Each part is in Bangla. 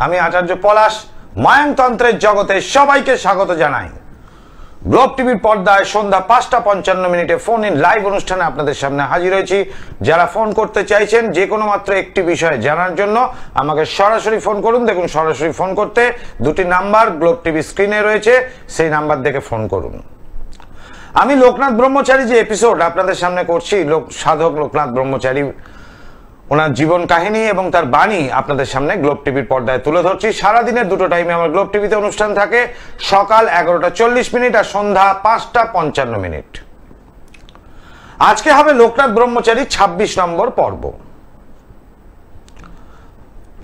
আমি আচার্য পলাশ মায়াংতন্ত্রের জগতে সবাইকে স্বাগত জানাই। গ্লোব টিভির পর্দায় সন্ধ্যা 5:55 ফোন ইন লাইভ অনুষ্ঠানে আপনাদের সামনে হাজির হয়েছি। যারা ফোন করতে চাইছেন যে কোনো মাত্র একটি বিষয়ে জানার জন্য আমাকে সরাসরি ফোন করুন। দেখুন, সরাসরি ফোন করতে দুটি নাম্বার গ্লোব টিভি স্ক্রিনে রয়েছে, সেই নাম্বার দেখে ফোন করুন। আমি লোকনাথ ব্রহ্মচারী যে এপিসোড আপনাদের সামনে করছি, সাধক লোকনাথ ব্রহ্মচারী, ওনার জীবন কাহিনী এবং তার বাণী আপনাদের সামনে গ্লোব টিভির পর্দায় তুলে ধরছি। সারাদিনের দুটো টাইমে আমার গ্লোব টিভিতে অনুষ্ঠান থাকে, সকাল 11:40 আর সন্ধ্যা 5:55। আজকে হবে লোকনাথ ব্রহ্মচারী 26 নম্বর পর্ব।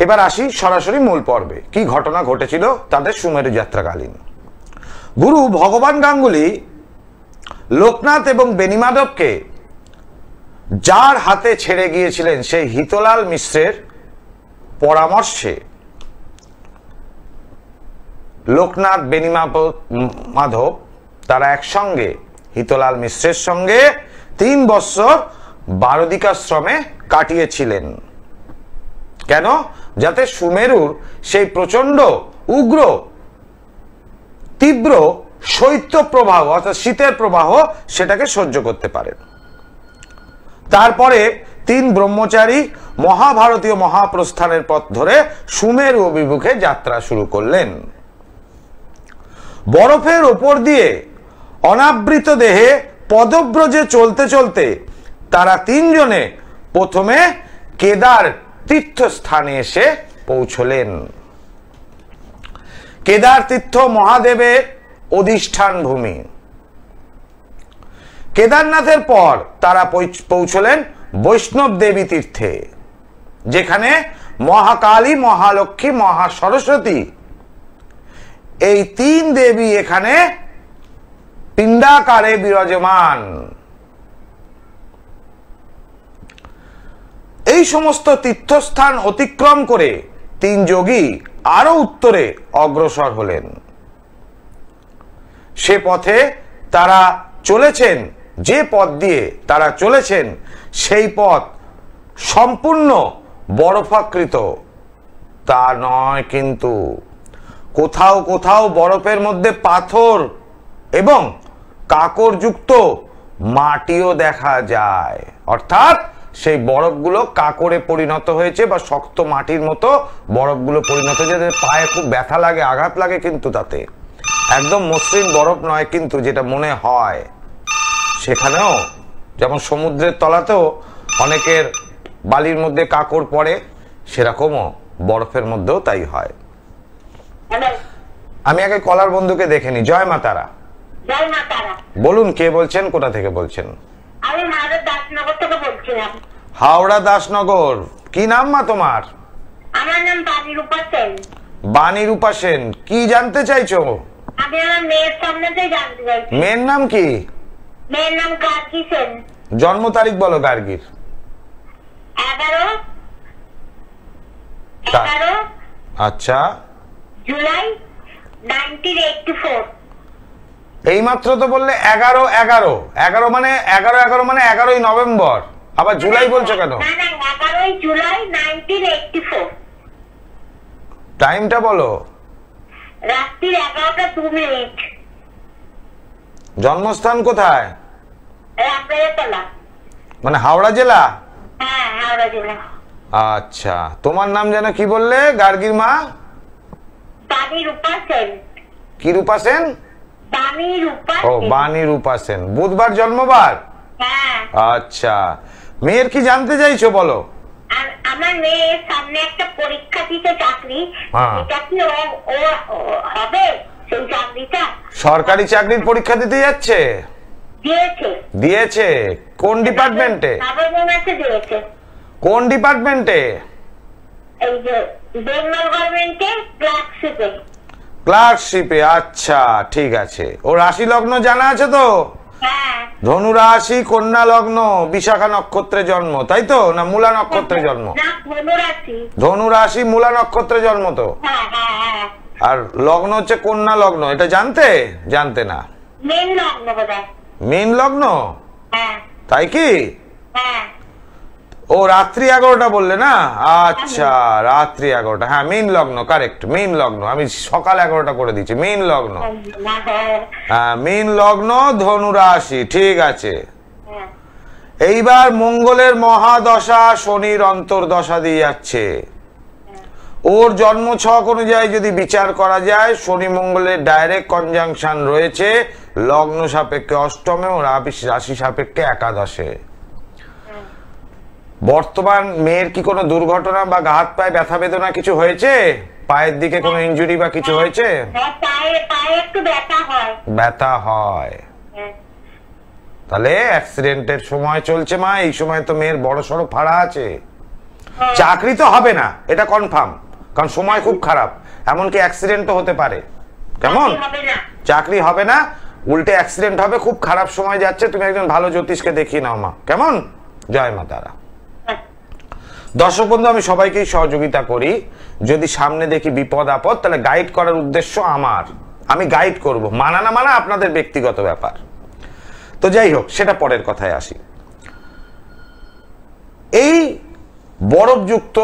এবার আসি সরাসরি মূল পর্বে। কি ঘটনা ঘটেছিল তাদের সুমেরু যাত্রাকালীন। গুরু ভগবান গাঙ্গুলি লোকনাথ এবং বেণীমাধবকে যার হাতে ছেড়ে গিয়েছিলেন সেই হিতলাল মিশ্রের পরামর্শে লোকনাথ বেণীমাধব তারা একসঙ্গে হিতলাল মিশ্রের সঙ্গে 3 বছর বারদিকাশ্রমে কাটিয়েছিলেন। কেন? যাতে সুমেরুর সেই প্রচন্ড উগ্র তীব্র শৈত্য প্রবাহ অর্থাৎ শীতের প্রবাহ সেটাকে সহ্য করতে পারেন। তারপরে 3 ব্রহ্মচারী মহাভারতীয় মহাপ্রস্থানের পথ ধরে সুমেরু অভিমুখে যাত্রা শুরু করলেন। বরফের ওপর দিয়ে অনাবৃত দেহে পদব্রজে চলতে চলতে তারা 3 জনে প্রথমে কেদার তীর্থস্থানে এসে পৌঁছলেন। কেদার তীর্থ মহাদেবের অধিষ্ঠান ভূমি। কেদারনাথের পর তারা পৌঁছলেন বৈষ্ণব দেবী তীর্থে, যেখানে মহাকালী, মহালক্ষ্মী, মহাসরস্বতী এই 3 দেবী এখানে পিণ্ডাকারে বিরাজমান। এই সমস্ত তীর্থস্থান অতিক্রম করে 3 যোগী আরো উত্তরে অগ্রসর হলেন। সে পথে তারা চলেছেন, যে পথ দিয়ে তারা চলেছেন সেই পথ সম্পূর্ণ বরফাকৃত তা নয়, কিন্তু কোথাও কোথাও বরফের মধ্যে পাথর এবং কাঁকরযুক্ত মাটিও দেখা যায়। অর্থাৎ সেই বরফগুলো কাঁকরে পরিণত হয়েছে বা শক্ত মাটির মতো বরফগুলো পরিণত হয়েছে, পায়ে খুব ব্যথা লাগে, আঘাত লাগে, কিন্তু তাতে একদম মসৃণ বরফ নয়, কিন্তু যেটা মনে হয়। সেখানেও যেমন সমুদ্রের তলাতেও অনেকের বালির মধ্যে কাঁকড় পড়ে, সেরকমও বরফের মধ্যেও তাই হয়। আমি আগে কলার বন্ধুকে দেখে নি। জয় মা তারা। জয় মা তারা। বলুন, কে বলছেন, কোথা থেকে বলছেন? আমি হাওড়া দাসনগর থেকে বলছিলাম। হাওড়া দাসনগর। কি নাম মা তোমার? আমার নাম বাণী রূপা সেন। বাণী রূপা সেন। কি জানতে চাইছো? আমি আমার মেয়ের সম্বন্ধে জানতে চাইছি। মেয়ের নাম কি? মেয়ের নাম গার্গী সেন। জন্ম তারিখ বলো গার্গীর। 11 আচ্ছা, জুলাই 1984। এই মাত্র তো বললে 11 মানে 11ই নভেম্বর, আবার জুলাই বলছো কেন? না না, 11 জুলাই 1984। টাইমটা বলো। রাত্রি 11:02। জন্মস্থান কোথায়? রামরাজাতলা। মানে হাওড়া জেলা? হ্যাঁ, হাওড়া জেলা। আচ্ছা, তোমার নাম যেন কি বললে গার্গীর মা? বাণী রূপা সেন। কি রূপা সেন? বাণী রূপা। ও, বাণী রূপা সেন। বুধবার জন্মবার? হ্যাঁ। আচ্ছা, মেয়ের কি জানতে চাইছো বলো? আর আমার মেয়ের সামনে একটা পরীক্ষা দিতে চাকরি, এটা কি ও হবে সেই চাকরিটা? সরকারি চাকরির পরীক্ষা দিতে যাচ্ছে? দিয়েছে। কোন ডিপার্টমেন্টে? দিয়েছে। কোন ডিপার্টমেন্টে? এই যে বেঙ্গল গভর্নমেন্টে ক্লার্কশিপে। ক্লার্কশিপে। আচ্ছা, ঠিক আছে। ও রাশি লগ্ন জানা আছে তো? হ্যাঁ। ধনু রাশি, কন্যা লগ্ন, বিশাখা নক্ষত্রে জন্ম, তাই তো? না মূলা নক্ষত্রে জন্ম? ধনু রাশি, মূলা নক্ষত্রে জন্ম তো? আর লগ্ন হচ্ছে কন্যা লগ্ন, এটা জানতে না? মেন লগ্ন বোধহয়। মেন লগ্ন? হ্যাঁ। তাই কি? হ্যাঁ। ও রাত্রি 11টা বললে না? আচ্ছা, রাত্রি 11টা, হ্যাঁ মীন লগ্ন, কারেক্ট, মীন লগ্ন। আমি সকাল 11টা করে দিচ্ছি, মীন লগ্ন। হ্যাঁ, মীন লগ্ন, ধনু রাশি, ঠিক আছে। এইবার মঙ্গলের মহাদশা শনির অন্তর্দশা দিয়ে যাচ্ছে। ওর জন্ম ছক অনুযায়ী যদি বিচার করা যায়, শনি মঙ্গলের ডাইরেক্ট কনজাংশন রয়েছে লগ্ন সাপেক্ষে অষ্টমে ও রাশি সাপেক্ষে একাদশে। বর্তমান মেয়ের কি কোনো দুর্ঘটনা বা হাত পায়ে ব্যথা বেদনা কিছু হয়েছে? পায়ের দিকে কোনো ইনজুরি বা কিছু হয়েছে? ব্যথা হয়, তাহলে অ্যাক্সিডেন্টের সময় চলছে মা। এই সময় তো মেয়ের বড় সড়ো ফাড়া আছে। চাকরি তো হবে না, এটা কনফার্ম, কারণ সময় খুব খারাপ। এমনকি অ্যাক্সিডেন্টও হতে পারে। কেমন? চাকরি হবে না, উল্টে অ্যাক্সিডেন্ট হবে। খুব খারাপ সময় যাচ্ছে, তুমি একজন ভালো জ্যোতিষকে দেখিয়ে নাও মা। কেমন? জয় মা তারা। দর্শক বন্ধু, আমি সবাইকেই সহযোগিতা করি। যদি সামনে দেখি বিপদ আপদ, তাহলে গাইড করার উদ্দেশ্য আমার। আমি গাইড করব, মানা না মানা আপনাদের ব্যক্তিগত ব্যাপার। তো যাই হোক, সেটা পরের কথায় আসি। এই বরফযুক্ত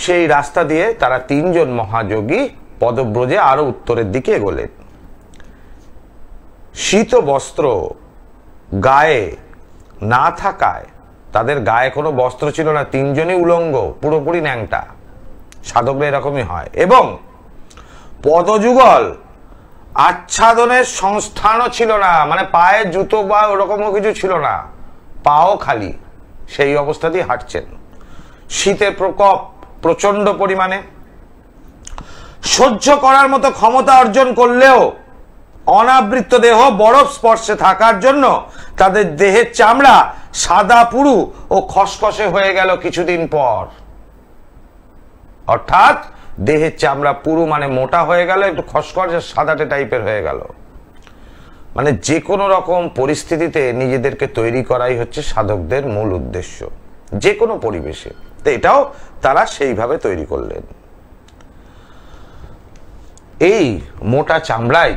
সেই রাস্তা দিয়ে তারা তিনজন মহাযোগী পদব্রজে আরো উত্তরের দিকে এগোলেন। শীত বস্ত্র গায়ে না থাকায়, তাদের গায়ে কোনো বস্ত্র ছিল না, তিনজনই উলঙ্গ, পুরোপুরি ন্যাংটা। সাধকরা এরকমই হয়। এবং পদযুগল আচ্ছাদনের সংস্থানও ছিল না, মানে পায়ে জুতো বা ওরকমও কিছু ছিল না, পাও খালি। সেই অবস্থাতেই হাঁটছেন। শীতের প্রকোপ প্রচন্ড পরিমাণে, সহ্য করার মতো ক্ষমতা অর্জন করলেও অনাবৃত দেহ বরফ স্পর্শে থাকার জন্য তাদের দেহের চামড়া সাদা পুরু ও খসখসে হয়ে গেল কিছুদিন পর। অর্থাৎ দেহের চামড়া পুরু মানে মোটা হয়ে গেল, একটু খসখসে সাদাটে টাইপের হয়ে গেল। মানে যে কোনো রকম পরিস্থিতিতে নিজেদেরকে তৈরি করাই হচ্ছে সাধকদের মূল উদ্দেশ্য, যে কোনো পরিবেশে। তো এটাও তারা সেইভাবে তৈরি করলেন। এই মোটা চামড়াই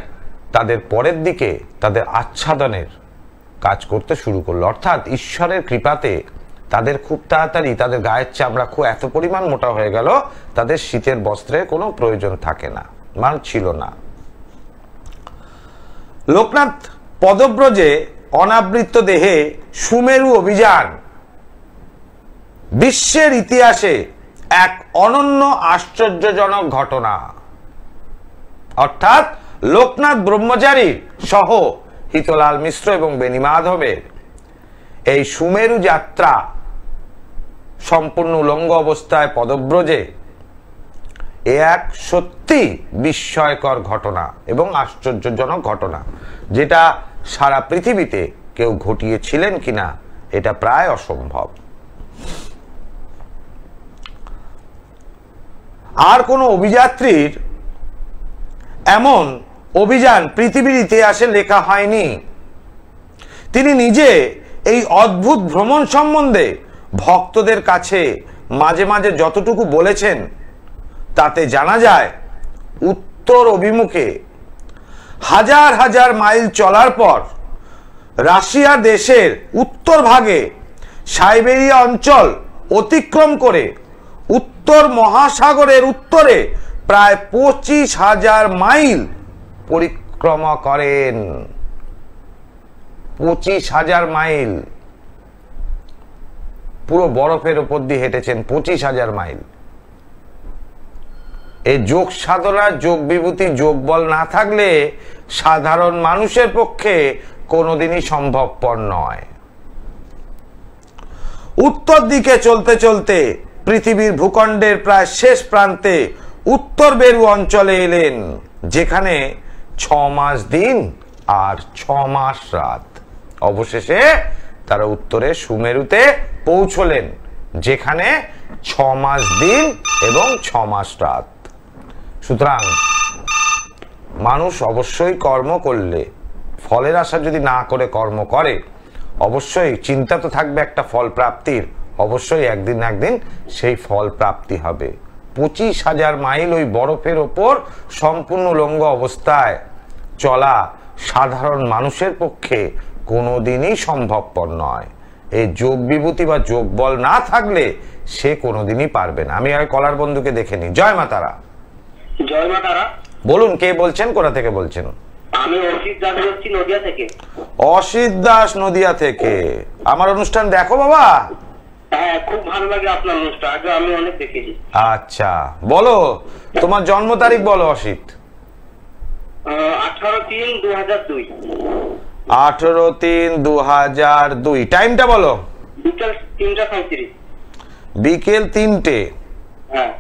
তাদের পরের দিকে তাদের আচ্ছাদনের কাজ করতে শুরু করলো। অর্থাৎ ঈশ্বরের কৃপাতে তাদের খুব তাড়াতাড়ি তাদের গায়ের চামড়া খুব এত পরিমাণ মোটা হয়ে গেল, তাদের শীতের বস্ত্রের কোনো প্রয়োজন থাকে না, মান ছিল না। লোকনাথ পদব্রজে অনাবৃত দেহে সুমেরু অভিযান বিশ্বের ইতিহাসে এক অনন্য আশ্চর্যজনক ঘটনা। অর্থাৎ লোকনাথ ব্রহ্মচারীর সহ হিতলাল মিশ্র এবং বেনি মাধবের এই সুমেরু যাত্রা সম্পূর্ণ উলঙ্গ অবস্থায় পদব্রজে, এ এক সত্যি বিস্ময়কর ঘটনা এবং আশ্চর্যজনক ঘটনা, যেটা সারা পৃথিবীতে কেউ ঘটিয়েছিলেন কিনা এটা প্রায় অসম্ভব। আর কোনো অভিযাত্রীর এমন অভিযান পৃথিবীর ইতিহাসে লেখা হয়নি। তিনি নিজে এই অদ্ভুত ভ্রমণ সম্বন্ধে ভক্তদের কাছে মাঝে মাঝে যতটুকু বলেছেন, তাতে জানা যায় উত্তর অভিমুখে হাজার হাজার মাইল চলার পর রাশিয়া দেশের উত্তর ভাগে সাইবেরিয়া অঞ্চল অতিক্রম করে উত্তর মহাসাগরের উত্তরে প্রায় 25,000 মাইল পরিক্রমা করেন। 25,000 মাইল, পুরো বরফের উপর দিয়ে হেঁটেছেন 25,000 মাইল। এই যোগ সাধনা, যোগ বিভূতি, যোগ বল না থাকলে সাধারণ মানুষের পক্ষে কোনোদিনই সম্ভবপর নয়। উত্তর দিকে চলতে চলতে পৃথিবীর ভূখণ্ডের প্রায় শেষ প্রান্তে উত্তর মেরু অঞ্চলে এলেন, যেখানে 6 মাস দিন আর 6 মাস রাত। অবশেষে তারা উত্তরে সুমেরুতে পৌঁছলেন, যেখানে 6 মাস দিন এবং 6 মাস রাত। সুতরাং মানুষ অবশ্যই কর্ম করলে, ফলের আশা যদি না করে কর্ম করে, অবশ্যই চিন্তা তো থাকবে একটা ফল প্রাপ্তির, অবশ্যই একদিন না একদিন সেই ফল প্রাপ্তি হবে। 25,000 মাইল ওই বরফের ওপর সম্পূর্ণ উলঙ্গ অবস্থায় চলা সাধারণ মানুষের পক্ষে কোনোদিনই সম্ভবপর নয়। এই যোগ বিভূতি বা যোগ বল না থাকলে সে কোনোদিনই পারবে না। আমি আর কলার বন্ধুকে দেখে নি। জয় মা তারা। জয় মা তারা। বলুন কে বলছেন, কোথা থেকে বলছেন? আমি অসিত দাস বলছি, নদিয়া থেকে। অসিত দাস, নদিয়া থেকে। আমার অনুষ্ঠান দেখো বাবা? হ্যাঁ, খুব ভালো লাগে আপনার অনুষ্ঠান, আগে আমি অনেক দেখেছি। আচ্ছা, বলো তোমার জন্ম তারিখ বলো অসিত। 18/3/2002। 18/3/2002। টাইমটা বলো। বিকেল 3:37। বিকেল 3টে। হ্যাঁ,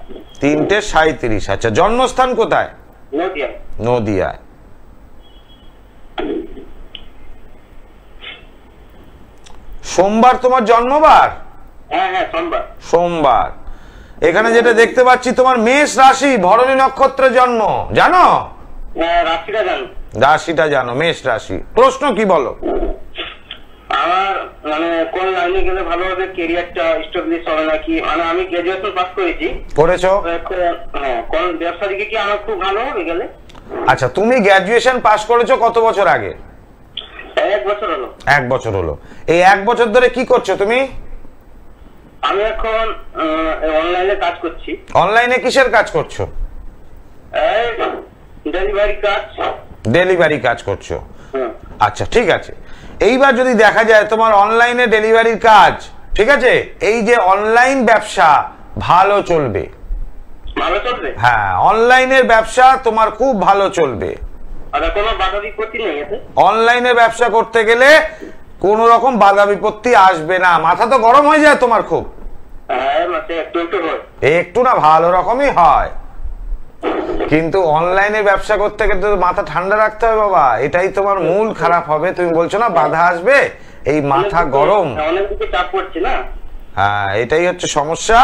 3:37। আচ্ছা, জন্মস্থান কোথায়? নদিয়া। নদিয়ায়। সোমবার তোমার জন্মবার? হ্যাঁ হ্যাঁ, সোমবার। সোমবার। এখানে যেটা দেখতে পাচ্ছি তোমার মেষ রাশি, ভরণী নক্ষত্রে জন্ম, জানো? রাশিটা জানো? রাশিটা জানো, মেষ রাশি। প্রশ্ন কি বলো? আমার মানে কোন লাইনে গেলে ভালো হবে, ক্যারিয়ারটা এস্টাবলিশ হবে নাকি? মানে আমি গ্রাজুয়েশন পাস করেছি। করেছো? হ্যাঁ, কোন ব্যবসা দিকে কি আমার খুব ভালো হবে গেলে? আচ্ছা, তুমি গ্রাজুয়েশন পাস করেছো কত বছর আগে? 1 বছর হলো। 1 বছর হলো। এই 1 বছর ধরে কি করছো তুমি? আমি এখন অনলাইনে কাজ করছি। অনলাইনে কিসের কাজ করছো? ডেলিভারি কাজ। ডেলিভারি কাজ করছো। আচ্ছা, ঠিক আছে। এইবার যদি দেখা যায় তোমার অনলাইনে ডেলিভারির কাজ, ঠিক আছে, এই যে অনলাইন ব্যবসা ভালো চলবে। ভালো চলবে? হ্যাঁ, অনলাইনের ব্যবসা তোমার খুব ভালো চলবে। আর কোনো বাধা বিপত্তি নেই এতে? অনলাইনে ব্যবসা করতে গেলে কোন রকম বাধা বিপত্তি আসবে না। মাথা তো গরম হয়ে যায় তোমার খুব? হ্যাঁ, মাসে একটু হয়। একটু না, ভালো রকমই হয়। কিন্তু অনলাইনে ব্যবসা করতে গেলে তো মাথা ঠান্ডা রাখতে হবে বাবা, এটাই তোমার মূল খারাপ হবে। তুমি বলছো না বাধা আসবে, এই মাথা গরম। অনেক দিকে চাপ পড়ছে না? হ্যাঁ, এটাই হচ্ছে সমস্যা।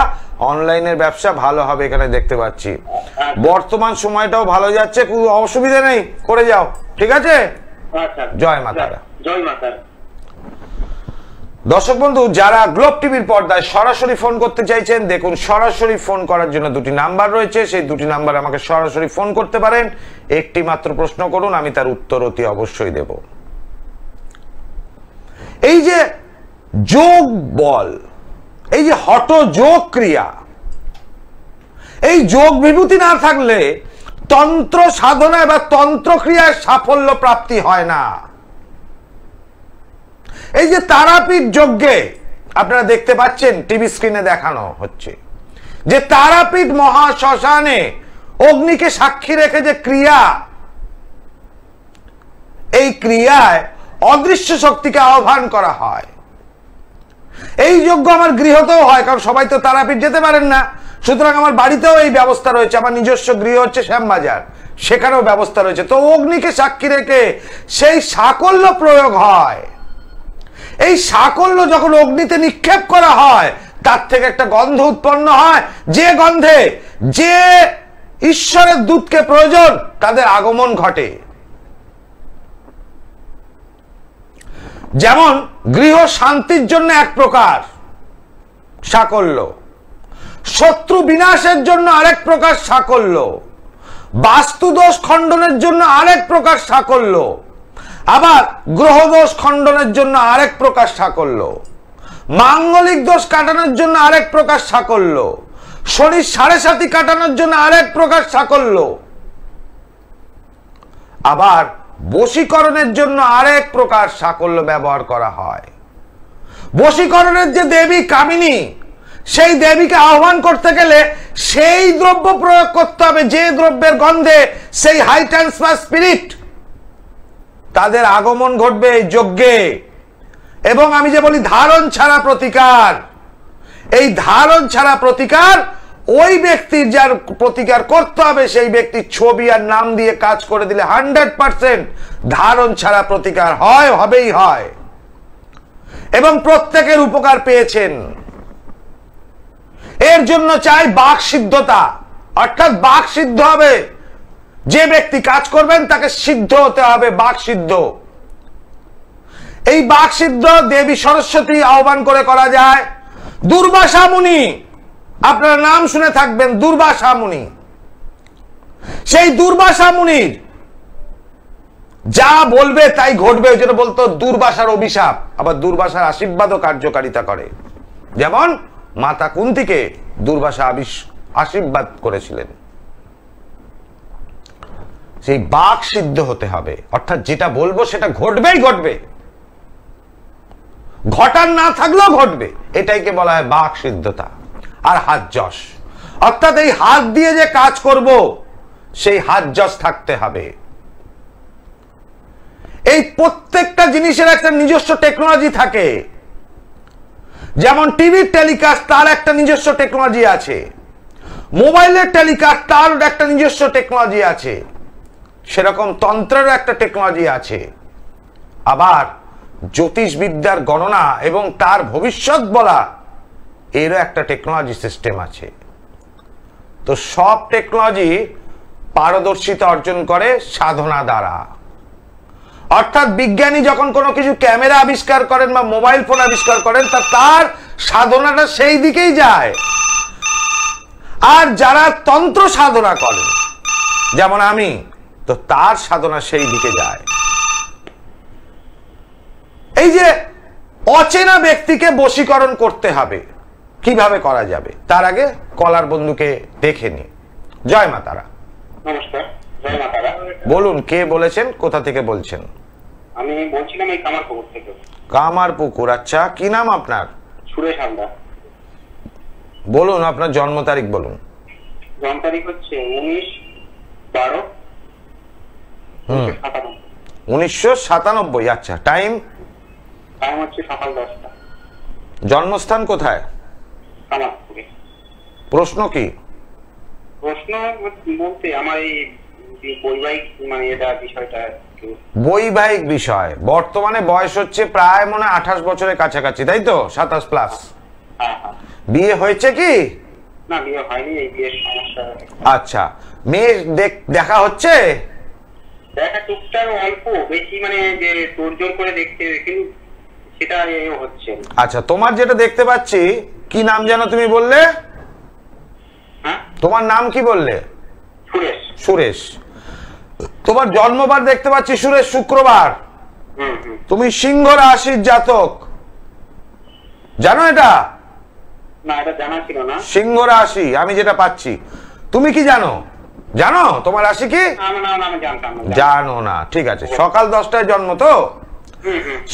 অনলাইনের ব্যবসা ভালো হবে এখানে দেখতে পাচ্ছি। বর্তমান সময়টাও ভালো যাচ্ছে, কোনো অসুবিধা নেই, করে যাও, ঠিক আছে? আচ্ছা, জয় মা তারা। জয় মা তারা। দর্শক বন্ধু, যারা গ্লোব টিভির পর্দায় সরাসরি ফোন করতে চাইছেন, দেখুন সরাসরি ফোন করার জন্য 2টি নাম্বার রয়েছে। সেই 2টি নাম্বার আমাকে সরাসরি ফোন করতে পারেন। একটি মাত্র প্রশ্ন করুন, আমি তার উত্তর অতি অবশ্যই দেব। এই যে যোগ বল, এই যে হঠ যোগ ক্রিয়া, এই যোগ বিভূতি না থাকলে তন্ত্র সাধনায় বা তন্ত্র ক্রিয়ায় সাফল্য প্রাপ্তি হয় না। এই যে তারাপীঠ যজ্ঞে আপনারা দেখতে পাচ্ছেন, টিভি স্ক্রিনে দেখানো হচ্ছে যে তারাপীঠ মহাশ্মশানে অগ্নিকে সাক্ষী রেখে যে ক্রিয়া, এই ক্রিয়ায় অদৃশ্য শক্তিকে আহ্বান করা হয়। এই যজ্ঞ আমার গৃহতেও হয়, কারণ সবাই তো তারাপীঠ যেতে পারেন না। সুতরাং আমার বাড়িতেও এই ব্যবস্থা রয়েছে। আমার নিজস্ব গৃহ হচ্ছে শ্যামবাজার, সেখানেও ব্যবস্থা রয়েছে। তো অগ্নিকে সাক্ষী রেখে সেই সাকল্য প্রয়োগ হয়। এই সাকল্য যখন অগ্নিতে নিক্ষেপ করা হয়, তার থেকে একটা গন্ধ উৎপন্ন হয়, যে গন্ধে যে ঈশ্বরের দূতকে প্রয়োজন তাদের আগমন ঘটে। যেমন গৃহ শান্তির জন্য এক প্রকার সাকল্য, শত্রু বিনাশের জন্য আরেক প্রকার সাকল্য, বাস্তুদোষ খণ্ডনের জন্য আরেক প্রকার সাকল্য, আবার গ্রহদোষ খণ্ডনের জন্য আরেক প্রকার সাকল্য, মাঙ্গলিক দোষ কাটানোর জন্য আরেক প্রকার সাকল্য, শনির 7.5 কাটানোর জন্য আরেক প্রকার সাকল্য, আবার বশীকরণের জন্য আরেক প্রকার সাকল্য ব্যবহার করা হয়। বশীকরণের যে দেবী কামিনী, সেই দেবীকে আহ্বান করতে গেলে সেই দ্রব্য প্রয়োগ করতে হবে যে দ্রব্যের গন্ধে সেই হাই ট্রান্সফার স্পিরিট তাদের আগমন ঘটবে এই যজ্ঞে। এবং আমি যে বলি ধারণ ছাড়া প্রতিকার, এই ধারণ ছাড়া প্রতিকার ওই ব্যক্তির যার প্রতিকার করতে হবে সেই ব্যক্তির ছবি আর নাম দিয়ে কাজ করে দিলে 100% ধারণ ছাড়া প্রতিকার হয়, হবেই হয়। এবং প্রত্যেকের উপকার পেয়েছেন। এর জন্য চাই বাক সিদ্ধতা, অর্থাৎ বাক সিদ্ধ হবে। যে ব্যক্তি কাজ করবেন তাকে সিদ্ধ হতে হবে, বাক সিদ্ধ। এই বাক সিদ্ধ দেবী সরস্বতী আহ্বান করে করা যায়। দুর্বাসা মুনি, আপনারা নাম শুনে থাকবেন, দুর্বাসা মুনি। সেই দুর্বাসা মুনির যা বলবে তাই ঘটবে, যেটা বলতো দুর্বাসার অভিশাপ, আবার দুর্বাসার আশীর্বাদও কার্যকারিতা করে। যেমন মাতা কুন্তিকে দুর্বাসা আশীর্বাদ করেছিলেন। সেই বাক সিদ্ধ হতে হবে, অর্থাৎ যেটা বলবো সেটা ঘটবেই ঘটবে, ঘটার না থাকলেও ঘটবে, এটাইকে বলা হয় বাক সিদ্ধতা। আর হাত যশ, অর্থাৎ এই হাত দিয়ে যে কাজ করব সেই হাত যশ থাকতে হবে। এই প্রত্যেকটা জিনিসের একটা নিজস্ব টেকনোলজি থাকে। যেমন টিভির টেলিকাস্ট, তার একটা নিজস্ব টেকনোলজি আছে। মোবাইলের টেলিকাস্ট, তার একটা নিজস্ব টেকনোলজি আছে। সেরকম তন্ত্রের একটা টেকনোলজি আছে। আবার জ্যোতিষবিদ্যার গণনা এবং তার ভবিষ্যৎ বলা, এরও একটা টেকনোলজি সিস্টেম আছে। তো সব টেকনোলজি পারদর্শিতা অর্জন করে সাধনা দ্বারা। অর্থাৎ বিজ্ঞানী যখন কোনো কিছু ক্যামেরা আবিষ্কার করেন বা মোবাইল ফোন আবিষ্কার করেন, তার সাধনাটা সেই দিকেই যায়। আর যারা তন্ত্র সাধনা করেন, যেমন আমি, তো তার সাধনা সেই দিকে যায়। এই যে অচেনা ব্যক্তিকে বশীকরণ করতে হবে, কিভাবে করা যাবে তার আগে কলার বন্ধুকে দেখে নি। জয় মা তারা। নমস্কার, জয় মা তারা। বলুন, কে বলেছেন, কোথা থেকে বলছেন? আমি বলছিলাম এই কামারপুকুর থেকে। কামারপুকুর, আচ্ছা, কি নাম আপনার? সুরেশ হালদার। বলুন আপনার জন্ম তারিখ বলুন। জন্ম তারিখ হচ্ছে 19/12/1997। 1997। আচ্ছা, টাইম? টাইম হচ্ছে সকাল 10টা। জন্মস্থান কোথায়? কামারপুকুরে। প্রশ্ন কি? প্রশ্ন বলতে আমার এই বৈবাহিক মানে এটা বিষয়টা। বৈবাহিক বিষয়। বর্তমানে বয়স হচ্ছে প্রায় মনে 28 বছরের কাছাকাছি, তাই তো? 27 প্লাস। হ্যাঁ হ্যাঁ। বিয়ে হয়েছে কি? না, বিয়ে হয়নি, এই বিয়ের সমস্যা। আচ্ছা, মেয়ে দেখা হচ্ছে? দেখা টুকটাক অল্প, বেশি মানে যে তোড়জোড় করে দেখতে, কিন্তু সেটা হচ্ছে। আচ্ছা, তোমার যেটা দেখতে পাচ্ছি, কি নাম যেন তুমি বললে? হ্যাঁ, তোমার নাম কি বললে? সুরেশ। সুরেশ। তোমার জন্মবার দেখতে পাচ্ছি সুরেশ, শুক্রবার। তুমি সিংহ রাশির জাতক, জানো এটা? না, এটা জানা ছিল না। সিংহ রাশি আমি যেটা পাচ্ছি। তুমি কি জানো? জানো তোমার রাশি কি? জানো না, ঠিক আছে। সকাল 10টায় জন্ম তো।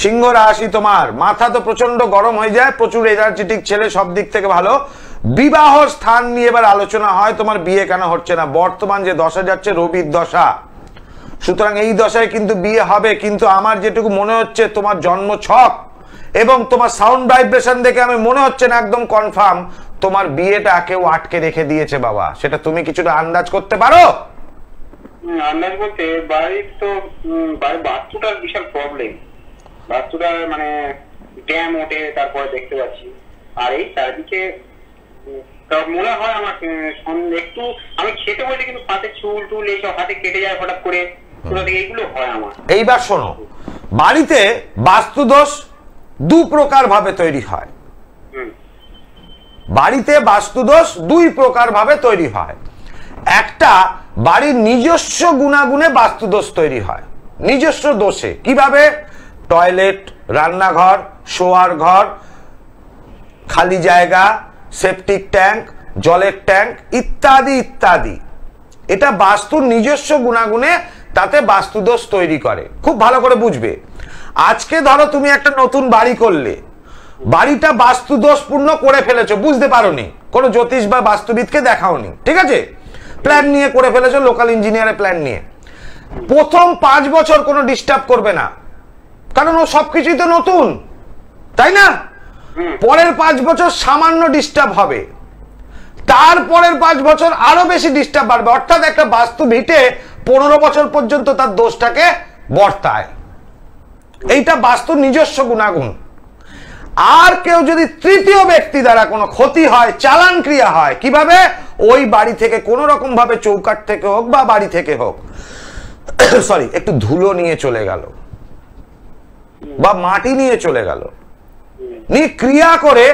সিংহ রাশি, তোমার মাথা তো প্রচন্ড গরম হয়ে যায়, প্রচুর এনার্জেটিক ছেলে, সব দিক থেকে ভালো। বিবাহ স্থান নিয়ে এবার আলোচনা হয়, তোমার বিয়ে কেন হচ্ছে না। বর্তমান যে দশা যাচ্ছে রবির দশা, সুতরাং এই দশায় কিন্তু বিয়ে হবে। কিন্তু আমার যেটুকু মনে হচ্ছে, তোমার জন্ম ছক এবং তোমার সাউন্ড ভাইব্রেশন দেখে আমি মনে হচ্ছে না একদম কনফার্ম তোমার বিয়েটা কেউ আটকে রেখে দিয়েছে বাবা। সেটা তুমি কিছুটা আন্দাজ করতে পারো? আন্দাজ বলতে বাড়ির তো বাড়ির বাস্তুটার বিশাল প্রবলেম। বাস্তুটা মানে ড্যাম ওঠে, তারপরে দেখতে পাচ্ছি। আর এই চারদিকে মনে হয় আমার একটু, আমি খেতে বলছি কিন্তু পাতে চুল টুল এইসব হাতে কেটে যায় হঠাৎ করে, এইগুলো হয় আমার। এইবার শোনো, বাড়িতে বাস্তুদোষ দু প্রকার ভাবে তৈরি হয়। বাড়িতে বাস্তুদোষ দুই প্রকার ভাবে তৈরি হয়। একটা, বাড়ির নিজস্ব গুণাগুণে বাস্তুদোষ তৈরি হয়, নিজস্ব দোষে। কিভাবে? টয়লেট, রান্নাঘর, শোয়ার ঘর, খালি জায়গা, সেপটিক ট্যাঙ্ক, জলের ট্যাঙ্ক ইত্যাদি ইত্যাদি। এটা বাস্তুর নিজস্ব গুণাগুণে তাতে বাস্তুদোষ তৈরি করে। খুব ভালো করে বুঝবে। আজকে ধরো তুমি একটা নতুন বাড়ি করলে, বাড়িটা বাস্তুদোষপূর্ণ করে ফেলেছো, বুঝতে পারোনি, কোনো জ্যোতিষ বা বাস্তুবিদকে দেখাওনি, ঠিক আছে? প্ল্যান নিয়ে করে ফেলেছো, লোকাল ইঞ্জিনিয়ারের প্ল্যান নিয়ে। প্রথম 5 বছর কোনো ডিস্টার্ব করবে না, কারণ ও সবকিছুই তো নতুন, তাই না? পরের 5 বছর সামান্য ডিস্টার্ব হবে, তারপরের 5 বছর আরো বেশি ডিস্টার্ব বাড়বে। অর্থাৎ একটা বাস্তু ভিটে 15 বছর পর্যন্ত তার দোষটাকে বর্তায়। এইটা বাস্তুর নিজস্ব গুণাগুণ। আর কেউ যদি তৃতীয় ব্যক্তি দ্বারা কোনো ক্ষতি হয়, চালান ক্রিয়া হয়, কিভাবে? ওই বাড়ি থেকে কোনো রকম ভাবে, চৌকাঠ থেকে হোক বা বাড়ি থেকে হোক, সরি, একটু ধুলো নিয়ে চলে গেল বা মাটি নিয়ে চলে গেল, নিয়ে ক্রিয়া করে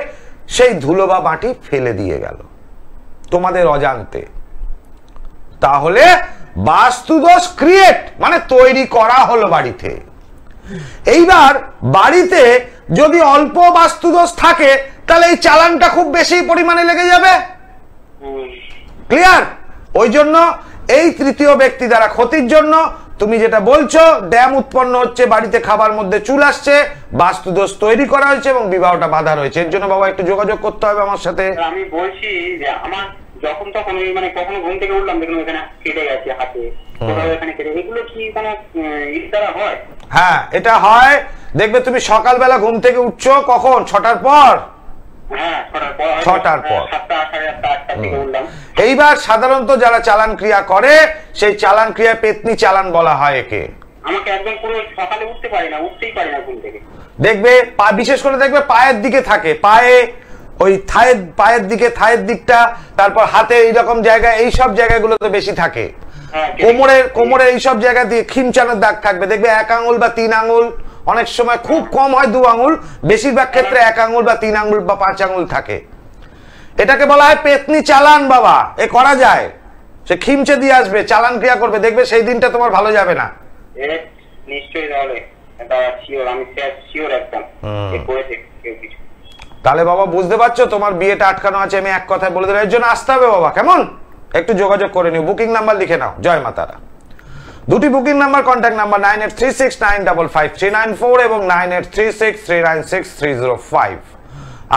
সেই ধুলো বা মাটি ফেলে দিয়ে গেল তোমাদের অজান্তে, তাহলে বাস্তুদোষ ক্রিয়েট মানে তৈরি করা হলো বাড়িতে। এইবার বাড়িতে যদি অল্প বাস্তুদোষ থাকে তাহলে এই চালানটা খুব বেশি পরিমাণে লেগে যাবে। ক্লিয়ার? ওই জন্য এই তৃতীয় ব্যক্তি দ্বারা ক্ষতির জন্য তুমি যেটা বলছো ড্যাম উৎপন্ন হচ্ছে, বাড়িতে খাবার মধ্যে চুল আসছে, বাস্তুদোষ তৈরি করা হয়েছে এবং বিবাহটা বাধা রয়েছে। এর জন্য বাবা একটু যোগাযোগ করতে হবে আমার সাথে। আমি বলছি যে আমার যখন তখন মানে কখনো ঘুম থেকে উঠলাম দেখুন এখানে কেটে গেছে হাতে, এখানে কেটে, এগুলো কি কোনো ইশারা হয়? হ্যাঁ এটা হয়। দেখবে তুমি সকালবেলা ঘুম থেকে উঠছো কখন? 6টার পর। হ্যাঁ 6টার পর। 7টা 8:30 থেকে উঠলাম। এইবার সাধারণত যারা চালান ক্রিয়া করে সেই চালান ক্রিয়া পেতনি চালান বলা হয় একে। আমাকে একদম পুরো সকালে উঠতেই পারি না ঘুম থেকে। দেখবে বিশেষ করে দেখবে পায়ের দিকে থাকে, পায়ে ওই পায়ের দিকে, থায়ের দিকটা, তারপর হাতে এইরকম জায়গায়, এইসব জায়গাগুলোতে বেশি থাকে। কোমরের এইসব জায়গা দিয়ে খিমচানোর দাগ থাকবে, দেখবে 1 আঙুল বা 3 আঙুল, অনেক সময় খুব কম হয় 2 আঙুল, বেশিরভাগ ক্ষেত্রে 1 আঙুল বা 3 আঙুল বা 5 আঙুল থাকে। এটাকে বলা হয় পেতনি চালান বাবা। এ করা যায়, সে খিমচে দিয়ে আসবে, চালান ক্রিয়া করবে, দেখবে সেই দিনটা তোমার ভালো যাবে না। নিশ্চয়ই তাহলে আমি শিওর একদম তাহলে বাবা বুঝতে পারছো তোমার বিয়েটা আটকানো আছে। আমি এক কথায় বলে দিলাম, এর জন্য আসতে হবে বাবা, কেমন? একটু যোগাযোগ করে নিও, বুকিং নাম্বার লিখে নাও। জয় মাতারা। দুটি বুকিং নাম্বার, কন্ট্যাক্ট নাম্বার 9836955394 এবং 9836396305।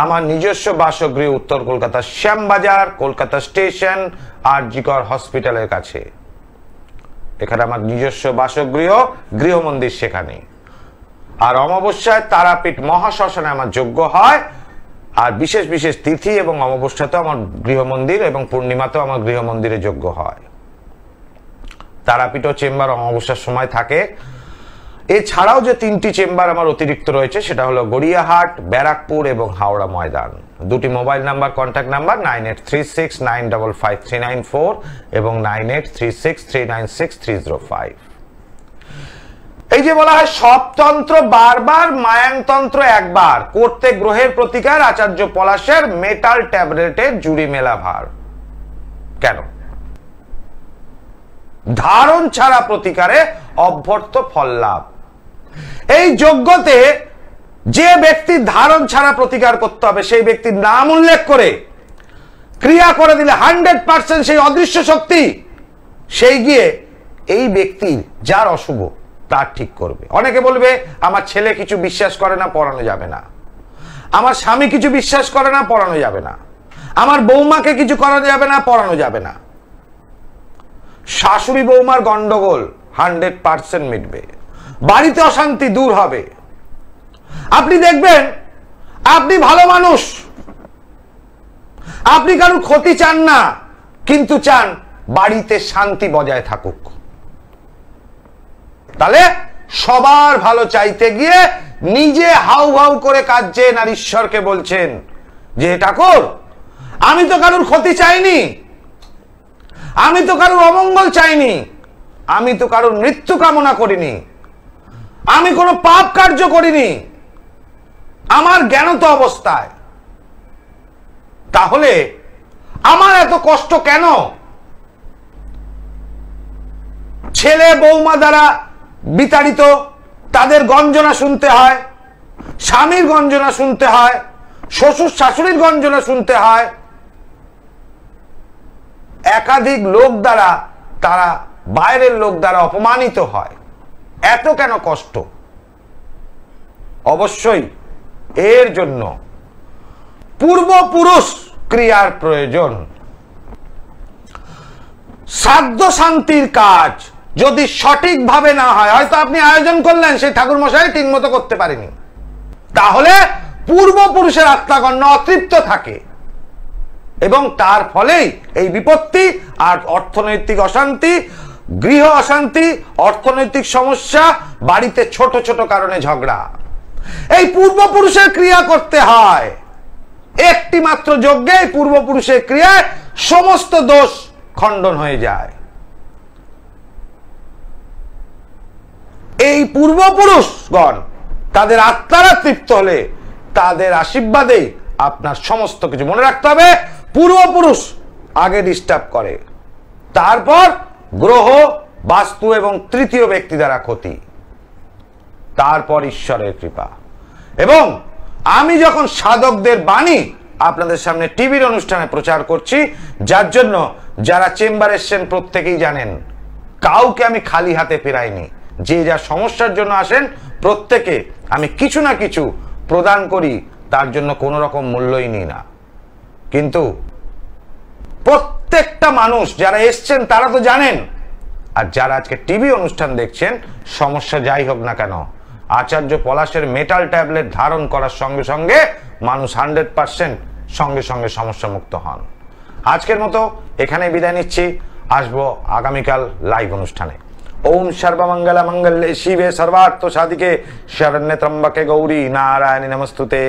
আমার নিজস্ব বাসগৃহ উত্তর কলকাতা শ্যামবাজার, কলকাতা স্টেশন, আরজিকর হসপিটালের কাছে। এখানে আমার নিজস্ব বাসগৃহ, গৃহমন্দির সেখানে। আর অমাবস্যায় তারাপীঠ মহাশ্মশানে আমার যজ্ঞ হয়। আর বিশেষ বিশেষ তিথি এবং অমাবস্যাতেও আমার গৃহমন্দির এবং পূর্ণিমাতেও আমার গৃহমন্দিরে যজ্ঞ হয়। তারাপীঠ চেম্বার অমাবস্যার সময় থাকে। এছাড়াও যে 3টি চেম্বার আমার অতিরিক্ত রয়েছে সেটা হলো গড়িয়াহাট, ব্যারাকপুর এবং হাওড়া ময়দান। দুটি মোবাইল নাম্বার, কন্ট্যাক্ট নাম্বার 9836955394 এবং 9836396305। এই যে বলা হয় সবতন্ত্র বারবার, মায়াংতন্ত্র একবার, করতে গ্রহের প্রতিকার আচার্য পলাশের মেটাল ট্যাবলেটের জুড়ি মেলা ভার। কেন? ধারণ ছাড়া প্রতিকারে অভ্যর্থ ফল লাভ। এই যজ্ঞতে যে ব্যক্তির ধারণ ছাড়া প্রতিকার করতে হবে সেই ব্যক্তির নাম উল্লেখ করে ক্রিয়া করে দিলে 100% সেই অদৃশ্য শক্তি সেই গিয়ে এই ব্যক্তির যার অশুভ তার ঠিক করবে। অনেকে বলবে আমার ছেলে কিছু বিশ্বাস করে না, পড়ানো যাবে না। আমার স্বামী কিছু বিশ্বাস করে না, পড়ানো যাবে না। আমার বৌমাকে কিছু করানো যাবে না, পড়ানো যাবে না। শাশুড়ি বৌমার গন্ডগোল 100% মিটবে, বাড়িতে অশান্তি দূর হবে। আপনি দেখবেন আপনি ভালো মানুষ, আপনি কারোর ক্ষতি চান না, কিন্তু চান বাড়িতে শান্তি বজায় থাকুক। তাহলে সবার ভালো চাইতে গিয়ে নিজে হাউ হাউ করে কাঁদছেন আর ঈশ্বরকে বলছেন যে ঠাকুর আমি তো কারোর ক্ষতি চাইনি, আমি তো কারোর অমঙ্গল চাইনি, আমি তো কারোর মৃত্যু কামনা করিনি, আমি কোনো পাপ কার্য করিনি, আমার জ্ঞানত অবস্থায়, তাহলে আমার এত কষ্ট কেন? ছেলে বৌমা দ্বারা বিতাড়িত, তাদের গঞ্জনা শুনতে হয়, স্বামীর গঞ্জনা শুনতে হয়, শ্বশুর শাশুড়ির গঞ্জনা শুনতে হয়, একাধিক লোক দ্বারা, তারা বাইরের লোক দ্বারা অপমানিত হয়। এত কেন কষ্ট? অবশ্যই এর জন্য পূর্বপুরুষ ক্রিয়ার প্রয়োজন। শ্রাদ্ধ শান্তির কাজ যদি সঠিকভাবে না হয়, হয়তো আপনি আয়োজন করলেন সেই ঠাকুর মশাই ঠিক মতো করতে পারেনি, তাহলে পূর্বপুরুষের আত্মাগণ্য অতৃপ্ত থাকে এবং তার ফলেই এই বিপত্তি আর অর্থনৈতিক অশান্তি, গৃহ অশান্তি, অর্থনৈতিক সমস্যা, বাড়িতে ছোট ছোট কারণে ঝগড়া। এই পূর্বপুরুষের ক্রিয়া করতে হয়। একটি মাত্র যজ্ঞে পূর্বপুরুষের ক্রিয়ায় সমস্ত দোষ খণ্ডন হয়ে যায়। এই পূর্বপুরুষগণ তাদের আত্মারা তৃপ্ত হলে তাদের আশীর্বাদেই আপনার সমস্ত কিছু। মনে রাখতে হবে পূর্বপুরুষ আগে ডিস্টার্ব করে, তারপর গ্রহ, বাস্তু এবং তৃতীয় ব্যক্তি দ্বারা ক্ষতি, তারপর ঈশ্বরের কৃপা। এবং আমি যখন সাধকদের বাণী আপনাদের সামনে টিভির অনুষ্ঠানে প্রচার করছি, যার জন্য যারা চেম্বারে এসছেন প্রত্যেকেই জানেন কাউকে আমি খালি হাতে ফেরাইনি। যে যা সমস্যার জন্য আসেন প্রত্যেকে আমি কিছু না কিছু প্রদান করি, তার জন্য কোনো রকম মূল্যই নিই না। কিন্তু প্রত্যেকটা মানুষ যারা এসছেন তারা তো জানেন, আর যারা আজকে টিভি অনুষ্ঠান দেখছেন, সমস্যা যাই হোক না কেন, আচার্য পলাশের মেটাল ট্যাবলেট ধারণ করার সঙ্গে সঙ্গে মানুষ 100% সঙ্গে সঙ্গে সমস্যা মুক্ত হন। আজকের মতো এখানে বিদায় নিচ্ছি, আসবো আগামীকাল লাইভ অনুষ্ঠানে। ওম সর্বমঙ্গল মঙ্গলে শিবে সর্বার্থ সাধিকে শরণ্যে ত্রম্বকে গৌরী নারায়ণী নমস্তুতে।